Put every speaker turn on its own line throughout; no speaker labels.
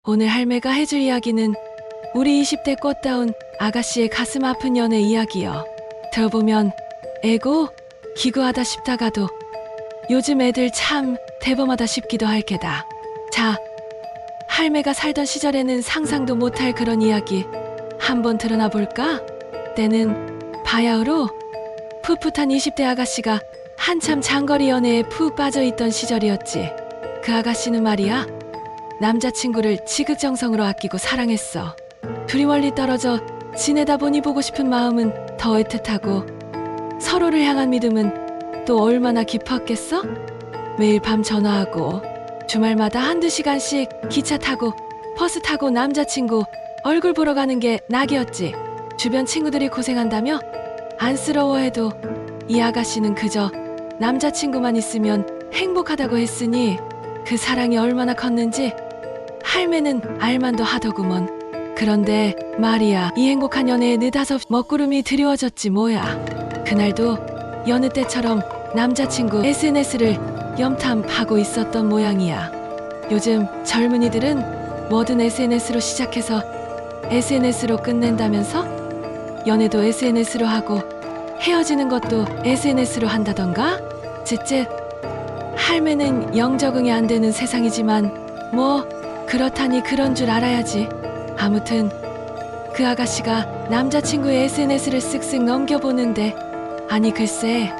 오늘 할매가 해줄 이야기는 우리 20대 꽃다운 아가씨의 가슴 아픈 연애 이야기요. 들어보면 에고 기구하다 싶다가도 요즘 애들 참 대범하다 싶기도 할 게다. 자, 할매가 살던 시절에는 상상도 못할 그런 이야기 한번 드러나 볼까? 때는 바야흐로 풋풋한 20대 아가씨가 한참 장거리 연애에 푹 빠져있던 시절이었지. 그 아가씨는 말이야, 남자친구를 지극정성으로 아끼고 사랑했어. 둘이 멀리 떨어져 지내다 보니 보고 싶은 마음은 더 애틋하고 서로를 향한 믿음은 또 얼마나 깊었겠어? 매일 밤 전화하고 주말마다 한두 시간씩 기차 타고 버스 타고 남자친구 얼굴 보러 가는 게 낙이었지. 주변 친구들이 고생한다며 안쓰러워해도 이 아가씨는 그저 남자친구만 있으면 행복하다고 했으니 그 사랑이 얼마나 컸는지 할매는 알만도 하더구먼. 그런데 말이야, 이 행복한 연애에 느닷없이 먹구름이 드리워졌지 뭐야. 그날도 여느 때처럼 남자친구 SNS를 염탐하고 있었던 모양이야. 요즘 젊은이들은 뭐든 SNS로 시작해서 SNS로 끝낸다면서? 연애도 SNS로 하고 헤어지는 것도 SNS로 한다던가? 쯧쯧. 할매는 영 적응이 안 되는 세상이지만 뭐 그렇다니 그런 줄 알아야지. 아무튼 그 아가씨가 남자친구의 SNS를 쓱쓱 넘겨보는데, 아니 글쎄,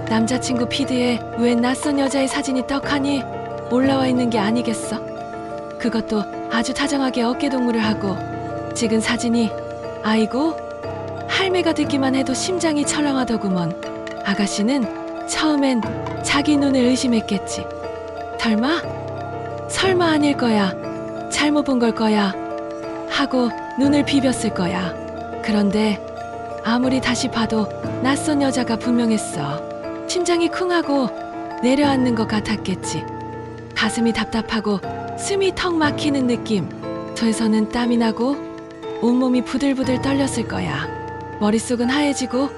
남자친구 피드에 웬 낯선 여자의 사진이 떡하니 올라와 있는 게 아니겠어? 그것도 아주 다정하게 어깨동무를 하고 찍은 사진이, 아이고, 할매가 듣기만 해도 심장이 철렁하더구먼. 아가씨는 처음엔 자기 눈을 의심했겠지. 설마 아닐 거야, 잘못 본 걸 거야 하고 눈을 비볐을 거야. 그런데 아무리 다시 봐도 낯선 여자가 분명했어. 심장이 쿵하고 내려앉는 것 같았겠지. 가슴이 답답하고 숨이 턱 막히는 느낌. 저에서는 땀이 나고 온몸이 부들부들 떨렸을 거야. 머릿속은 하얘지고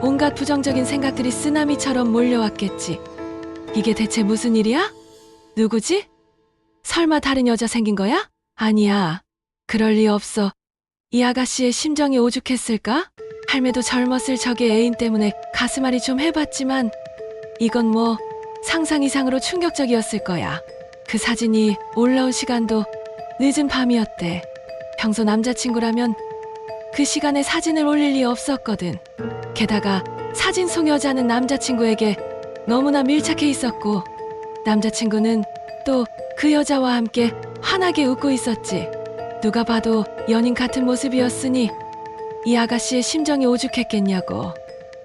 온갖 부정적인 생각들이 쓰나미처럼 몰려왔겠지. 이게 대체 무슨 일이야? 누구지? 설마 다른 여자 생긴 거야? 아니야, 그럴 리 없어. 이 아가씨의 심정이 오죽했을까? 할매도 젊었을 적의 애인 때문에 가슴앓이 좀 해봤지만 이건 뭐 상상 이상으로 충격적이었을 거야. 그 사진이 올라온 시간도 늦은 밤이었대. 평소 남자친구라면 그 시간에 사진을 올릴 리 없었거든. 게다가 사진 속 여자는 남자친구에게 너무나 밀착해 있었고 남자친구는 또 그 여자와 함께 환하게 웃고 있었지. 누가 봐도 연인 같은 모습이었으니 이 아가씨의 심정이 오죽했겠냐고.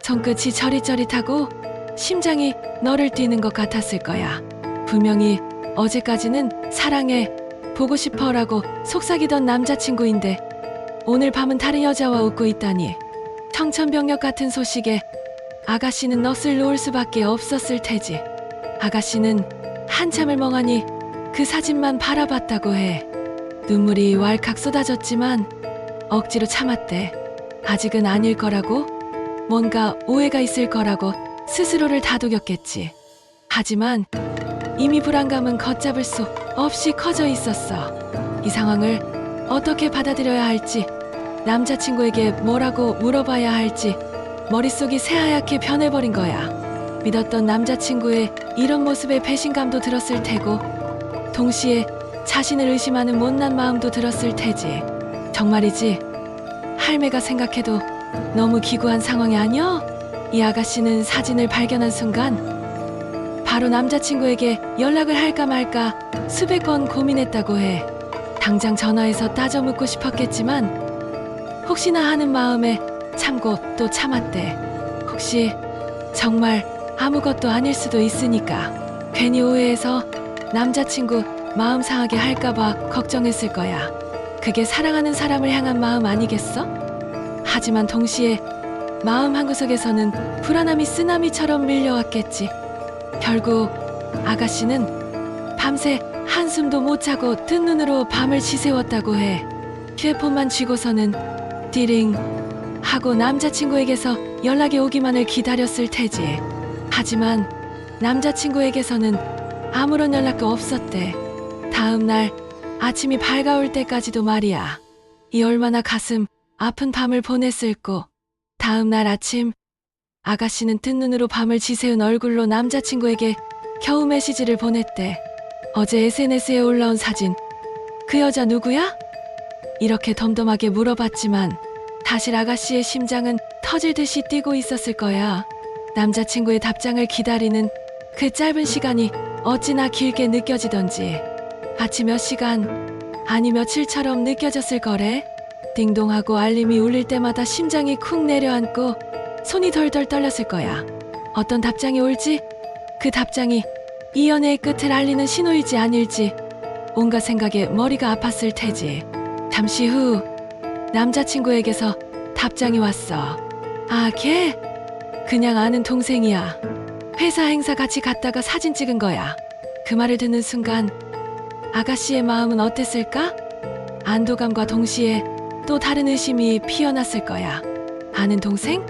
손끝이 저릿저릿하고 심장이 너를 뛰는 것 같았을 거야. 분명히 어제까지는 사랑해, 보고 싶어라고 속삭이던 남자친구인데 오늘 밤은 다른 여자와 웃고 있다니. 청천벽력 같은 소식에 아가씨는 넋을 놓을 수밖에 없었을 테지. 아가씨는 한참을 멍하니 그 사진만 바라봤다고 해. 눈물이 왈칵 쏟아졌지만 억지로 참았대. 아직은 아닐 거라고, 뭔가 오해가 있을 거라고 스스로를 다독였겠지. 하지만 이미 불안감은 걷잡을 수 없이 커져 있었어. 이 상황을 어떻게 받아들여야 할지, 남자친구에게 뭐라고 물어봐야 할지 머릿속이 새하얗게 변해버린 거야. 믿었던 남자친구의 이런 모습에 배신감도 들었을 테고 동시에 자신을 의심하는 못난 마음도 들었을 테지. 정말이지, 할매가 생각해도 너무 기구한 상황이 아니여? 이 아가씨는 사진을 발견한 순간 바로 남자친구에게 연락을 할까 말까 수백 번 고민했다고 해. 당장 전화해서 따져 묻고 싶었겠지만 혹시나 하는 마음에 참고 또 참았대. 혹시 정말 아무것도 아닐 수도 있으니까. 괜히 오해해서 남자친구 마음 상하게 할까봐 걱정했을 거야. 그게 사랑하는 사람을 향한 마음 아니겠어? 하지만 동시에 마음 한구석에서는 불안함이 쓰나미처럼 밀려왔겠지. 결국 아가씨는 밤새 한숨도 못 자고 뜬 눈으로 밤을 지새웠다고 해. 휴대폰만 쥐고서는 띠링 하고 남자친구에게서 연락이 오기만을 기다렸을 테지. 하지만 남자친구에게서는 아무런 연락도 없었대. 다음 날 아침이 밝아올 때까지도 말이야. 이 얼마나 가슴 아픈 밤을 보냈을꼬. 다음 날 아침 아가씨는 뜬 눈으로 밤을 지새운 얼굴로 남자친구에게 겨우 메시지를 보냈대. 어제 SNS에 올라온 사진, 그 여자 누구야? 이렇게 덤덤하게 물어봤지만 사실 아가씨의 심장은 터질 듯이 뛰고 있었을 거야. 남자친구의 답장을 기다리는 그 짧은 시간이 어찌나 길게 느껴지던지 마치 몇 시간, 아니 며칠처럼 느껴졌을 거래. 띵동하고 알림이 울릴 때마다 심장이 쿵 내려앉고 손이 덜덜 떨렸을 거야. 어떤 답장이 올지, 그 답장이 이 연애의 끝을 알리는 신호일지 아닐지 온갖 생각에 머리가 아팠을 테지. 잠시 후 남자친구에게서 답장이 왔어. 아, 걔? 그냥 아는 동생이야. 회사 행사 같이 갔다가 사진 찍은 거야. 그 말을 듣는 순간 아가씨의 마음은 어땠을까? 안도감과 동시에 또 다른 의심이 피어났을 거야. 아는 동생?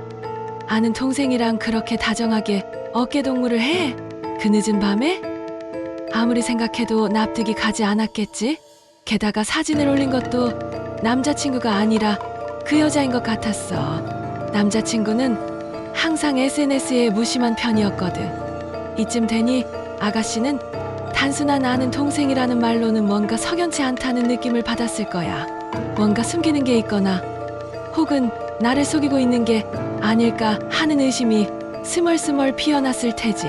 아는 동생이랑 그렇게 다정하게 어깨동무를 해? 그 늦은 밤에? 아무리 생각해도 납득이 가지 않았겠지? 게다가 사진을 올린 것도 남자친구가 아니라 그 여자인 것 같았어. 남자친구는 항상 SNS에 무심한 편이었거든. 이쯤 되니 아가씨는 단순한 아는 동생이라는 말로는 뭔가 석연치 않다는 느낌을 받았을 거야. 뭔가 숨기는 게 있거나 혹은 나를 속이고 있는 게 아닐까 하는 의심이 스멀스멀 피어났을 테지.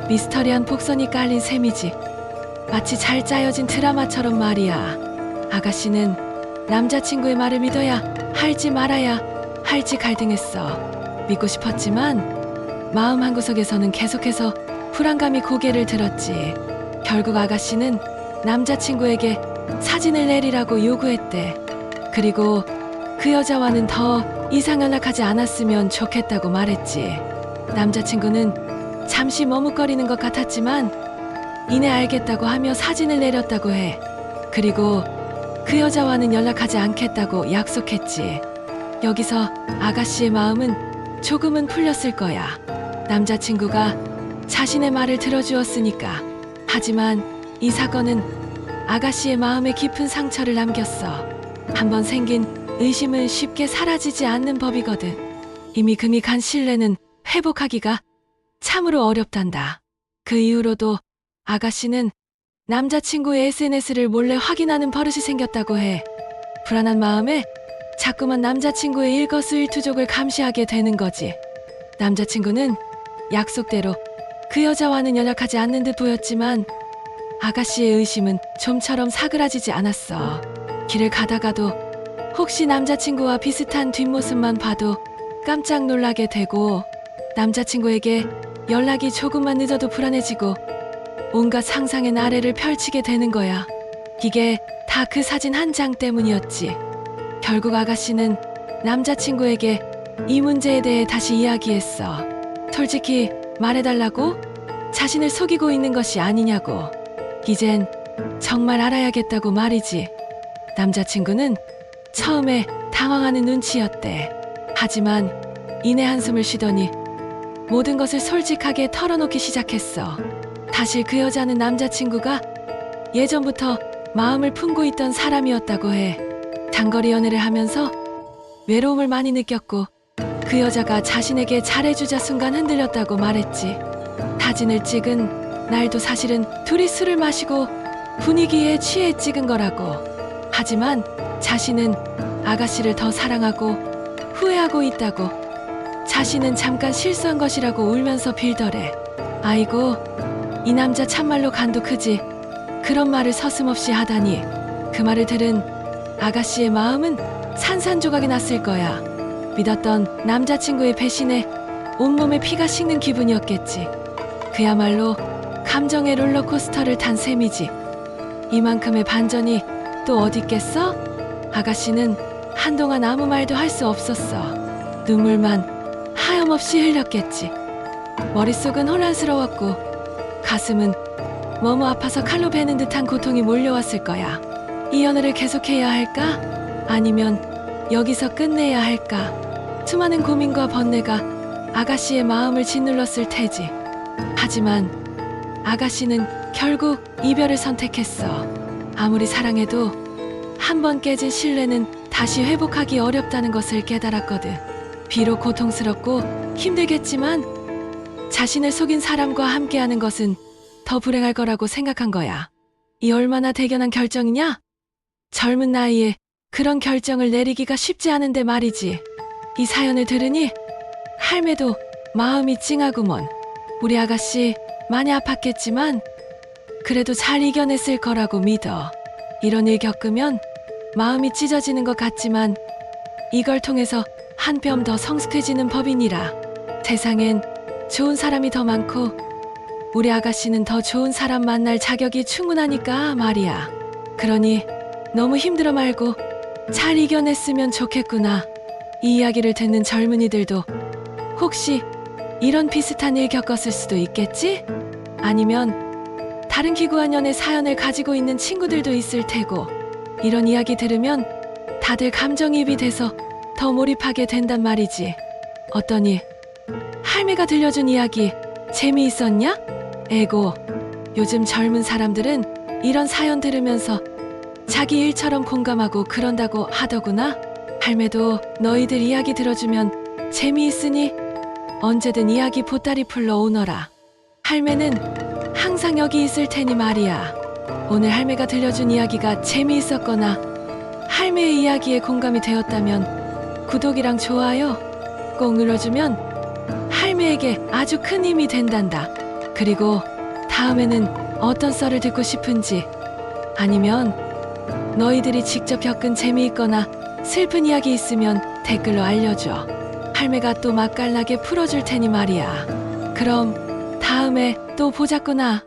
미스터리한 복선이 깔린 셈이지. 마치 잘 짜여진 드라마처럼 말이야. 아가씨는 남자친구의 말을 믿어야 할지 말아야 할지 갈등했어. 믿고 싶었지만 마음 한구석에서는 계속해서 불안감이 고개를 들었지. 결국 아가씨는 남자친구에게 사진을 내리라고 요구했대. 그리고 그 여자와는 더 이상 연락하지 않았으면 좋겠다고 말했지. 남자친구는 잠시 머뭇거리는 것 같았지만 이내 알겠다고 하며 사진을 내렸다고 해. 그리고 그 여자와는 연락하지 않겠다고 약속했지. 여기서 아가씨의 마음은 조금은 풀렸을 거야. 남자친구가 자신의 말을 들어주었으니까. 하지만 이 사건은 아가씨의 마음에 깊은 상처를 남겼어. 한번 생긴 의심은 쉽게 사라지지 않는 법이거든. 이미 금이 간 신뢰는 회복하기가 참으로 어렵단다. 그 이후로도 아가씨는 남자친구의 SNS를 몰래 확인하는 버릇이 생겼다고 해. 불안한 마음에 자꾸만 남자친구의 일거수일투족을 감시하게 되는 거지. 남자친구는 약속대로 그 여자와는 연락하지 않는 듯 보였지만 아가씨의 의심은 좀처럼 사그라지지 않았어. 길을 가다가도 혹시 남자친구와 비슷한 뒷모습만 봐도 깜짝 놀라게 되고 남자친구에게 연락이 조금만 늦어도 불안해지고 온갖 상상의 나래를 펼치게 되는 거야. 이게 다 그 사진 한 장 때문이었지. 결국 아가씨는 남자친구에게 이 문제에 대해 다시 이야기했어. 솔직히 말해달라고? 자신을 속이고 있는 것이 아니냐고. 이젠 정말 알아야겠다고 말이지. 남자친구는 처음에 당황하는 눈치였대. 하지만 이내 한숨을 쉬더니 모든 것을 솔직하게 털어놓기 시작했어. 사실 그 여자는 남자친구가 예전부터 마음을 품고 있던 사람이었다고 해. 장거리 연애를 하면서 외로움을 많이 느꼈고 그 여자가 자신에게 잘해주자 순간 흔들렸다고 말했지. 사진을 찍은 날도 사실은 둘이 술을 마시고 분위기에 취해 찍은 거라고. 하지만 자신은 아가씨를 더 사랑하고 후회하고 있다고. 자신은 잠깐 실수한 것이라고 울면서 빌더래. 아이고, 이 남자 참말로 간도 크지. 그런 말을 서슴없이 하다니. 그 말을 들은 아가씨의 마음은 산산조각이 났을 거야. 믿었던 남자친구의 배신에 온몸에 피가 식는 기분이었겠지. 그야말로 감정의 롤러코스터를 탄 셈이지. 이만큼의 반전이 또 어디 있겠어? 아가씨는 한동안 아무 말도 할 수 없었어. 눈물만 하염없이 흘렸겠지. 머릿속은 혼란스러웠고 가슴은 너무 아파서 칼로 베는 듯한 고통이 몰려왔을 거야. 이 연애를 계속해야 할까? 아니면 여기서 끝내야 할까? 수많은 고민과 번뇌가 아가씨의 마음을 짓눌렀을 테지. 하지만 아가씨는 결국 이별을 선택했어. 아무리 사랑해도 한 번 깨진 신뢰는 다시 회복하기 어렵다는 것을 깨달았거든. 비록 고통스럽고 힘들겠지만 자신을 속인 사람과 함께하는 것은 더 불행할 거라고 생각한 거야. 이 얼마나 대견한 결정이냐? 젊은 나이에 그런 결정을 내리기가 쉽지 않은데 말이지. 이 사연을 들으니 할매도 마음이 찡하구먼. 우리 아가씨 많이 아팠겠지만 그래도 잘 이겨냈을 거라고 믿어. 이런 일 겪으면 마음이 찢어지는 것 같지만 이걸 통해서 한 뼘 더 성숙해지는 법이니라. 세상엔 좋은 사람이 더 많고 우리 아가씨는 더 좋은 사람 만날 자격이 충분하니까 말이야. 그러니 너무 힘들어 말고 잘 이겨냈으면 좋겠구나. 이 이야기를 듣는 젊은이들도 혹시 이런 비슷한 일 겪었을 수도 있겠지? 아니면 다른 기구한 연애 사연을 가지고 있는 친구들도 있을 테고 이런 이야기 들으면 다들 감정이입이 돼서 더 몰입하게 된단 말이지. 어떠니? 할매가 들려준 이야기 재미있었냐? 에고, 요즘 젊은 사람들은 이런 사연 들으면서 자기 일처럼 공감하고 그런다고 하더구나. 할매도 너희들 이야기 들어주면 재미있으니 언제든 이야기 보따리 풀러 오너라. 할매는 항상 여기 있을 테니 말이야. 오늘 할매가 들려준 이야기가 재미있었거나 할매의 이야기에 공감이 되었다면 구독이랑 좋아요 꼭 눌러주면 할매에게 아주 큰 힘이 된단다. 그리고 다음에는 어떤 썰을 듣고 싶은지 아니면 너희들이 직접 겪은 재미있거나 슬픈 이야기 있으면 댓글로 알려줘. 할매가 또 맛깔나게 풀어줄 테니 말이야. 그럼 다음에 또 보자꾸나.